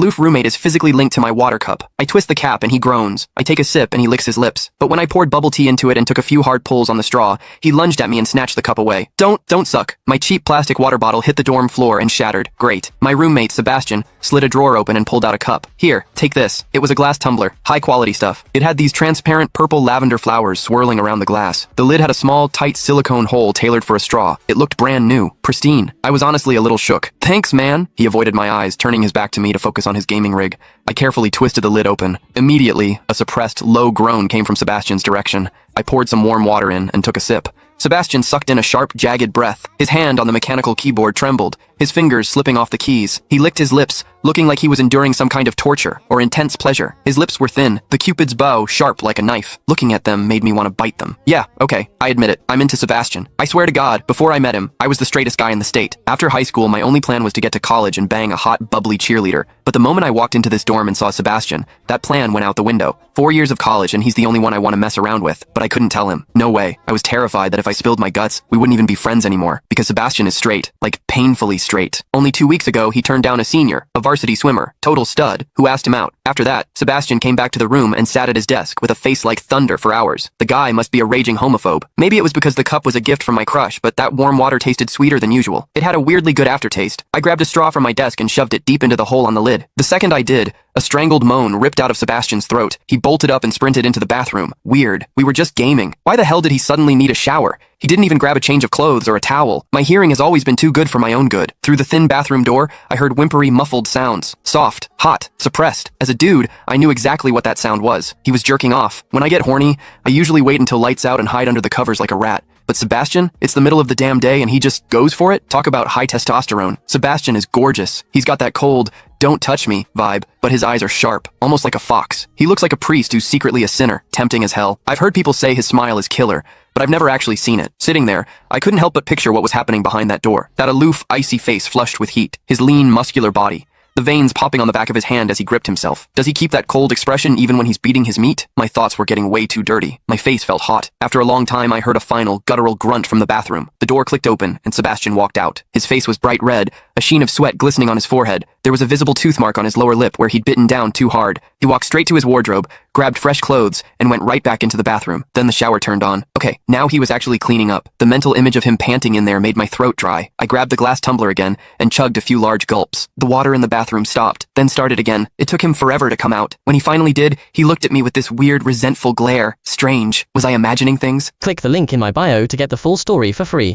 Loof roommate is physically linked to my water cup. I twist the cap and he groans. I take a sip and he licks his lips. But when I poured bubble tea into it and took a few hard pulls on the straw, he lunged at me and snatched the cup away. Don't suck. My cheap plastic water bottle hit the dorm floor and shattered. Great. My roommate, Sebastian, slid a drawer open and pulled out a cup. Here, take this. It was a glass tumbler. High quality stuff. It had these transparent purple lavender flowers swirling around the glass. The lid had a small, tight silicone hole tailored for a straw. It looked brand new. Pristine. I was honestly a little shook. Thanks, man. He avoided my eyes, turning his back to me to focus on his gaming rig. I carefully twisted the lid open. Immediately, a suppressed, low groan came from Sebastian's direction. I poured some warm water in and took a sip. Sebastian sucked in a sharp, jagged breath. His hand on the mechanical keyboard trembled, his fingers slipping off the keys. He licked his lips, looking like he was enduring some kind of torture or intense pleasure. His lips were thin, the Cupid's bow sharp like a knife. Looking at them made me want to bite them. Yeah, okay, I admit it. I'm into Sebastian. I swear to God, before I met him, I was the straightest guy in the state. After high school, my only plan was to get to college and bang a hot, bubbly cheerleader. But the moment I walked into this dorm and saw Sebastian, that plan went out the window. 4 years of college and he's the only one I want to mess around with, but I couldn't tell him. No way. I was terrified that if I spilled my guts, we wouldn't even be friends anymore, because Sebastian is straight, like painfully straight. Only 2 weeks ago, he turned down a senior, a varsity swimmer, total stud, who asked him out. After that, Sebastian came back to the room and sat at his desk with a face like thunder for hours. The guy must be a raging homophobe. Maybe it was because the cup was a gift from my crush, but that warm water tasted sweeter than usual. It had a weirdly good aftertaste. I grabbed a straw from my desk and shoved it deep into the hole on the lid. The second I did, a strangled moan ripped out of Sebastian's throat. He bolted up and sprinted into the bathroom. Weird. We were just gaming. Why the hell did he suddenly need a shower? He didn't even grab a change of clothes or a towel. My hearing has always been too good for my own good. Through the thin bathroom door, I heard whimpery, muffled sounds. Soft, hot, suppressed. As a dude, I knew exactly what that sound was. He was jerking off. When I get horny, I usually wait until lights out and hide under the covers like a rat. But Sebastian, it's the middle of the damn day and he just goes for it? Talk about high testosterone. Sebastian is gorgeous. He's got that cold, don't touch me vibe, but his eyes are sharp, almost like a fox. He looks like a priest who's secretly a sinner, tempting as hell. I've heard people say his smile is killer, but I've never actually seen it. Sitting there, I couldn't help but picture what was happening behind that door. That aloof, icy face flushed with heat, his lean, muscular body. The veins popping on the back of his hand as he gripped himself. Does he keep that cold expression even when he's beating his meat? My thoughts were getting way too dirty. My face felt hot. After a long time, I heard a final, guttural grunt from the bathroom. The door clicked open, and Sebastian walked out. His face was bright red, a sheen of sweat glistening on his forehead. There was a visible tooth mark on his lower lip where he'd bitten down too hard. He walked straight to his wardrobe, grabbed fresh clothes, and went right back into the bathroom. Then the shower turned on. Okay, now he was actually cleaning up. The mental image of him panting in there made my throat dry. I grabbed the glass tumbler again and chugged a few large gulps. The water in the bathroom stopped, then started again. It took him forever to come out. When he finally did, he looked at me with this weird, resentful glare. Strange. Was I imagining things? Click the link in my bio to get the full story for free.